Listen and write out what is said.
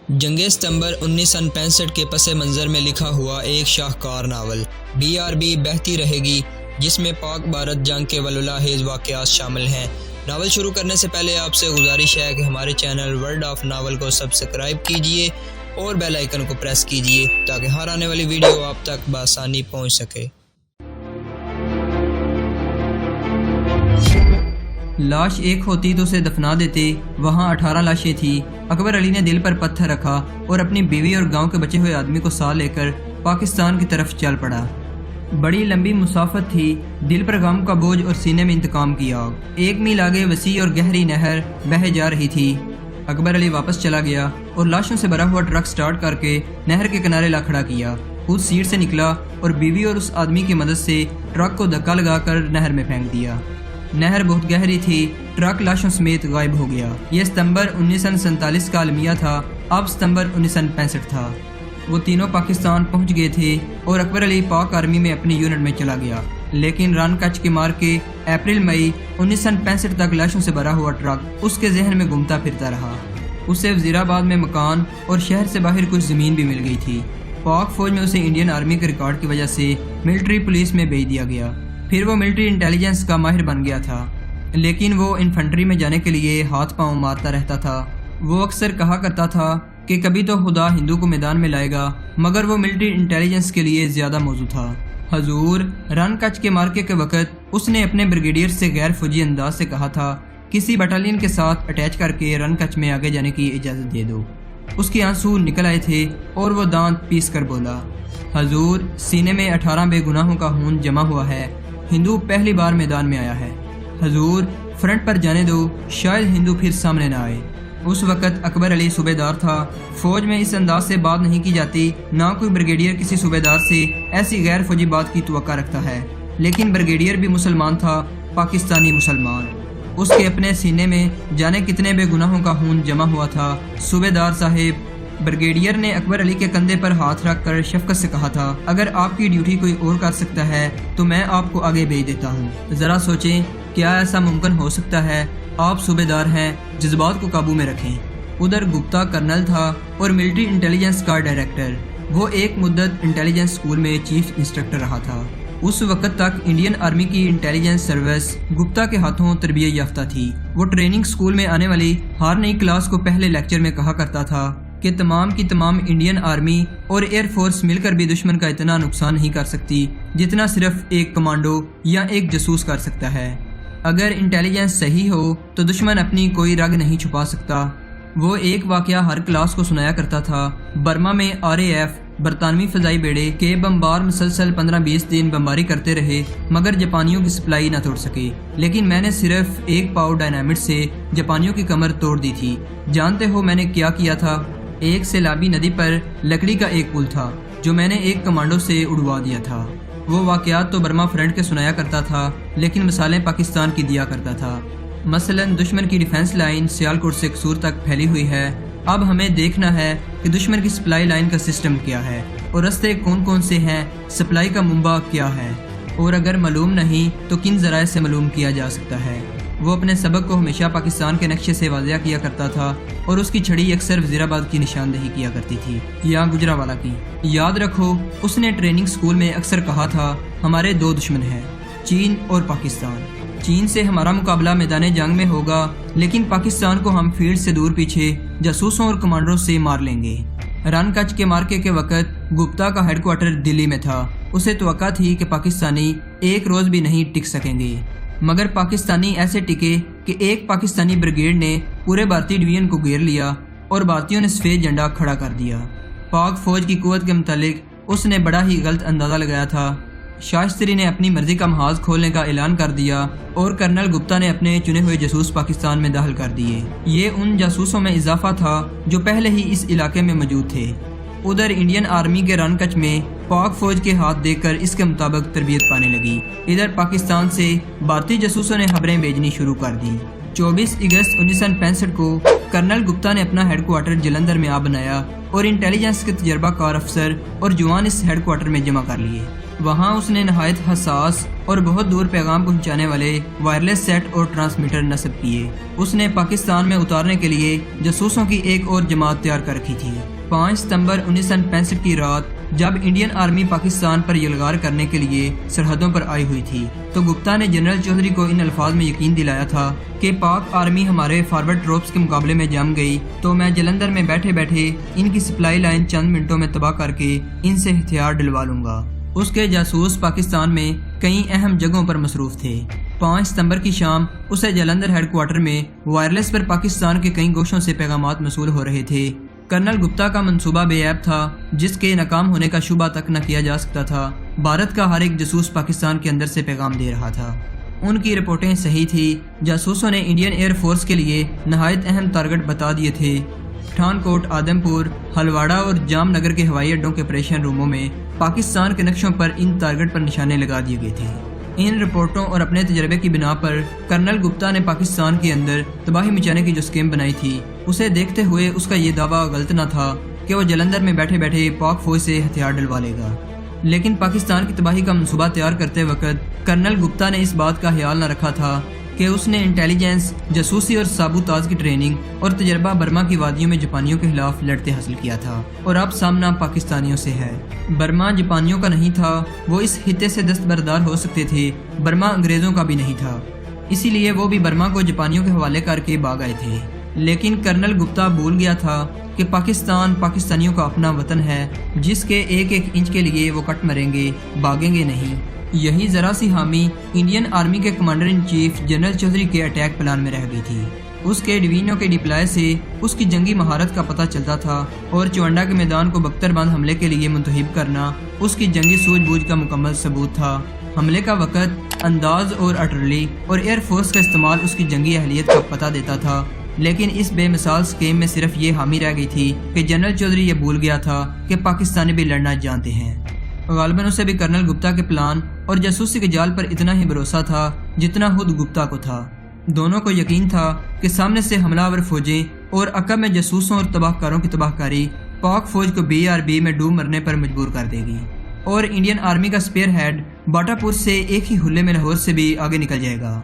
جنگ ستمبر 1965 کے پس منظر میں لکھا ہوا ایک شاہکار ناول BRB بہتی رہے گی، جس میں پاک بھارت جنگ کے واللاحظ واقعات شامل ہیں۔ ناول شروع کرنے سے پہلے آپ سے گزارش ہے کہ ہمارے چینل ورلڈ آف ناول کو سبسکرائب کیجئے اور بیل آئیکن کو پریس کیجئے تاکہ ہر آنے والی ویڈیو آپ تک بآسانی پہنچ سکے۔ لاش ایک ہوتی تو اسے دفنا دیتے، وہاں 18 لاشیں تھی۔ اکبر علی نے دل پر پتھر رکھا اور اپنی بیوی اور گاؤں کے بچے ہوئے آدمی کو ساتھ لے کر پاکستان کی طرف چل پڑا۔ بڑی لمبی مسافت تھی، دل پر غم کا بوجھ اور سینے میں انتقام کی آگ۔ 1 میل آگے وسیع اور گہری نہر بہہ جا رہی تھی۔ اکبر علی واپس چلا گیا اور لاشوں سے بھرا ہوا ٹرک سٹارٹ کر کے نہر کے کنارے لا کھڑا کیا۔ خود سیٹ سے نکلا اور بیوی اور اس آدمی کی مدد سے ٹرک کو دھکا لگا کر نہر میں پھینک دیا۔ نہر بہت گہری تھی، ٹرک لاشوں سمیت غائب ہو گیا۔ یہ ستمبر 1947 کا المیہ تھا، اب ستمبر 1965 تھا۔ وہ تینوں پاکستان پہنچ گئے تھے اور اکبر علی پاک آرمی میں اپنی یونٹ میں چلا گیا، لیکن رن کچ کے مار کے اپریل مئی 1965 تک لاشوں سے بھرا ہوا ٹرک اس کے ذہن میں گھومتا پھرتا رہا۔ اسے وزیرآباد میں مکان اور شہر سے باہر کچھ زمین بھی مل گئی تھی۔ پاک فوج میں اسے انڈین آرمی کے ریکارڈ کی وجہ سے ملٹری پولیس میں بھیج دیا گیا۔ پھر وہ ملٹری انٹیلیجنس کا ماہر بن گیا تھا، لیکن وہ انفنٹری میں جانے کے لیے ہاتھ پاؤں مارتا رہتا تھا۔ وہ اکثر کہا کرتا تھا کہ کبھی تو خدا ہندو کو میدان میں لائے گا، مگر وہ ملٹری انٹیلیجنس کے لیے زیادہ موزوں تھا۔ حضور رن کچ کے مارکے کے وقت اس نے اپنے بریگیڈیئر سے غیر فوجی انداز سے کہا تھا کسی بٹالین کے ساتھ اٹیچ کر کے رن کچ میں آگے جانے کی اجازت دے دو۔ اس کے آنسو نکل آئے تھے اور وہ دانت پیس کر بولا، حضور سینے میں 18 بے گناہوں کا خون جمع ہوا ہے، ہندو پہلی بار میدان میں آیا ہے، حضور فرنٹ پر جانے دو، شاید ہندو پھر سامنے نہ آئے۔ اس وقت اکبر علی صوبے دار تھا۔ فوج میں اس انداز سے بات نہیں کی جاتی، نہ کوئی بریگیڈیئر کسی صوبے دار سے ایسی غیر فوجی بات کی توقع رکھتا ہے، لیکن بریگیڈیئر بھی مسلمان تھا، پاکستانی مسلمان۔ اس کے اپنے سینے میں جانے کتنے بے گناہوں کا خون جمع ہوا تھا۔ صوبے دار صاحب، بریگیڈیئر نے اکبر علی کے کندھے پر ہاتھ رکھ کر شفقت سے کہا تھا، اگر آپ کی ڈیوٹی کوئی اور کر سکتا ہے تو میں آپ کو آگے بھیج دیتا ہوں۔ ذرا سوچیں، کیا ایسا ممکن ہو سکتا ہے؟ آپ صوبے دار ہیں، جذبات کو قابو میں رکھیں۔ ادھر گپتا کرنل تھا اور ملٹری انٹیلیجنس کا ڈائریکٹر۔ وہ ایک مدت انٹیلیجنس اسکول میں چیف انسٹرکٹر رہا تھا۔ اس وقت تک انڈین آرمی کی انٹیلیجنس سروس گپتا کے ہاتھوں تربیت یافتہ تھی۔ وہ ٹریننگ اسکول میں آنے والی ہر نئی کلاس کو پہلے لیکچر میں کہا کرتا تھا کہ تمام کی تمام انڈین آرمی اور ایئر فورس مل کر بھی دشمن کا اتنا نقصان نہیں کر سکتی جتنا صرف ایک کمانڈو یا ایک جاسوس کر سکتا ہے۔ اگر انٹیلیجنس صحیح ہو تو دشمن اپنی کوئی رگ نہیں چھپا سکتا۔ وہ ایک واقعہ ہر کلاس کو سنایا کرتا تھا۔ برما میں RAF برطانوی فضائی بیڑے کے بمبار مسلسل 15-20 دن بمباری کرتے رہے، مگر جاپانیوں کی سپلائی نہ توڑ سکے، لیکن میں نے صرف ایک پاؤ ڈائنامٹ سے جاپانیوں کی کمر توڑ دی تھی۔ جانتے ہو میں نے کیا کیا تھا؟ ایک سیلابی ندی پر لکڑی کا ایک پل تھا جو میں نے ایک کمانڈو سے اڑوا دیا تھا۔ وہ واقعات تو برما فرنٹ کے سنایا کرتا تھا، لیکن مثالیں پاکستان کی دیا کرتا تھا۔ مثلا دشمن کی ڈیفنس لائن سیالکوٹ سے قصور تک پھیلی ہوئی ہے، اب ہمیں دیکھنا ہے کہ دشمن کی سپلائی لائن کا سسٹم کیا ہے اور رستے کون کون سے ہیں، سپلائی کا منبع کیا ہے، اور اگر معلوم نہیں تو کن ذرائع سے معلوم کیا جا سکتا ہے۔ وہ اپنے سبق کو ہمیشہ پاکستان کے نقشے سے واضح کیا کرتا تھا اور اس کی چھڑی اکثر وزیرآباد کی نشاندہی کیا کرتی تھی یا گجرانوالہ کی۔ یاد رکھو، اس نے ٹریننگ اسکول میں اکثر کہا تھا، ہمارے 2 دشمن ہیں، چین اور پاکستان۔ چین سے ہمارا مقابلہ میدان جنگ میں ہوگا، لیکن پاکستان کو ہم فیلڈ سے دور پیچھے جاسوسوں اور کمانڈروں سے مار لیں گے۔ رن کچ کے مارکے کے وقت گپتا کا ہیڈ کوارٹر دلی میں تھا۔ اسے توقع تھی کہ پاکستانی ایک روز بھی نہیں ٹک سکیں گے، مگر پاکستانی ایسے ٹکے کہ ایک پاکستانی بریگیڈ نے پورے بھارتی ڈویژن کو گھیر لیا اور بھارتیوں نے سفید جھنڈا کھڑا کر دیا۔ پاک فوج کی قوت کے متعلق اس نے بڑا ہی غلط اندازہ لگایا تھا۔ شاستری نے اپنی مرضی کا محاذ کھولنے کا اعلان کر دیا اور کرنل گپتا نے اپنے چنے ہوئے جاسوس پاکستان میں داخل کر دیے۔ یہ ان جاسوسوں میں اضافہ تھا جو پہلے ہی اس علاقے میں موجود تھے۔ ادھر انڈین آرمی کے رن کچ میں پاک فوج کے ہاتھ دیکھ کر اس کے مطابق تربیت پانے لگی۔ ادھر پاکستان سے بھارتی جاسوسوں نے خبریں بھیجنی شروع کر دی۔ 24 اگست 1965 کو کرنل گپتا نے اپنا ہیڈ کوارٹر جلندھر میں بنایا اور انٹیلیجنس کے تجربہ کار افسر اور جوان اس ہیڈ کوارٹر میں جمع کر لیے۔ وہاں اس نے نہایت حساس اور بہت دور پیغام پہنچانے والے وائرلیس سیٹ اور ٹرانسمیٹر نصب کیے۔ اس نے پاکستان میں اتارنے کے لیے جاسوسوں کی ایک اور جماعت تیار کر رکھی تھی۔ 5 ستمبر 1965 کی رات جب انڈین آرمی پاکستان پر یلغار کرنے کے لیے سرحدوں پر آئی ہوئی تھی تو گپتا نے جنرل چودھری کو ان الفاظ میں یقین دلایا تھا کہ پاک آرمی ہمارے فارورڈ ٹروپس کے مقابلے میں جم گئی تو میں جلندھر میں بیٹھے بیٹھے ان کی سپلائی لائن چند منٹوں میں تباہ کر کے ان سے ہتھیار ڈلوا لوں گا۔ اس کے جاسوس پاکستان میں کئی اہم جگہوں پر مصروف تھے۔ 5 ستمبر کی شام اسے جلندھر ہیڈ کوارٹر میں وائرلیس پر پاکستان کے کئی گوشوں سے پیغامات موصول ہو رہے تھے۔ کرنل گپتا کا منصوبہ بے عیب تھا، جس کے ناکام ہونے کا شبہ تک نہ کیا جا سکتا تھا۔ بھارت کا ہر ایک جاسوس پاکستان کے اندر سے پیغام دے رہا تھا۔ ان کی رپورٹیں صحیح تھی۔ جاسوسوں نے انڈین ایئر فورس کے لیے نہایت اہم ٹارگٹ بتا دیے تھے۔ پٹھان کوٹ، آدم پور، ہلواڑہ اور جام نگر کے ہوائی اڈوں کے آپریشن روموں میں پاکستان کے نقشوں پر ان ٹارگٹ پر نشانے لگا دیے گئے تھے۔ ان رپورٹوں اور اپنے تجربے کی بنا پر کرنل گپتا نے پاکستان کے اندر تباہی مچانے کی جو اسکیم بنائی تھی، اسے دیکھتے ہوئے اس کا یہ دعویٰ غلط نہ تھا کہ وہ جلندھر میں بیٹھے بیٹھے پاک فوج سے ہتھیار ڈلوا لے گا۔ لیکن پاکستان کی تباہی کا منصوبہ تیار کرتے وقت کرنل گپتا نے اس بات کا خیال نہ رکھا تھا کہ اس نے انٹیلیجنس، جاسوسی اور سابوتاژ کی ٹریننگ اور تجربہ برما کی وادیوں میں جاپانیوں کے خلاف لڑتے حاصل کیا تھا، اور اب سامنا پاکستانیوں سے ہے۔ برما جاپانیوں کا نہیں تھا، وہ اس خطے سے دستبردار ہو سکتے تھے۔ برما انگریزوں کا بھی نہیں تھا، اسی لیے وہ بھی برما کو جاپانیوں کے حوالے کر کے بھاگ آئے تھے۔ لیکن کرنل گپتا بھول گیا تھا کہ پاکستان پاکستانیوں کا اپنا وطن ہے، جس کے ایک ایک انچ کے لیے وہ کٹ مریں گے، بھاگیں گے نہیں۔ یہی ذرا سی حامی انڈین آرمی کے commander in chief general Chaudhary کے اٹیک پلان میں رہ گئی تھی۔ اس کے ڈوینوں کے ڈپلائی سے اس کی جنگی مہارت کا پتہ چلتا تھا، اور چونڈا کے میدان کو بختر بند حملے کے لیے منتخب کرنا اس کی جنگی سوجھ بوجھ کا مکمل ثبوت تھا۔ حملے کا وقت، انداز اور اٹرلی اور ایئر فورس کا استعمال اس کی جنگی اہلیت کا پتہ دیتا تھا۔ لیکن اس بے مثال سکیم میں صرف یہ حامی رہ گئی تھی کہ جنرل چودھری یہ بھول گیا تھا کہ پاکستانی بھی لڑنا جانتے ہیں۔ غالباً اسے بھی کرنل گپتا کے پلان اور جاسوسی کے جال پر اتنا ہی بھروسہ تھا جتنا خود گپتا کو تھا۔ دونوں کو یقین تھا کہ سامنے سے حملہ آور فوجیں اور عقب میں جاسوسوں اور تباہ کاروں کی تباہ کاری پاک فوج کو BRB میں ڈوب مرنے پر مجبور کر دے گی، اور انڈین آرمی کا سپیئر ہیڈ باٹا پور سے ایک ہی حلے میں لاہور سے بھی آگے نکل جائے گا۔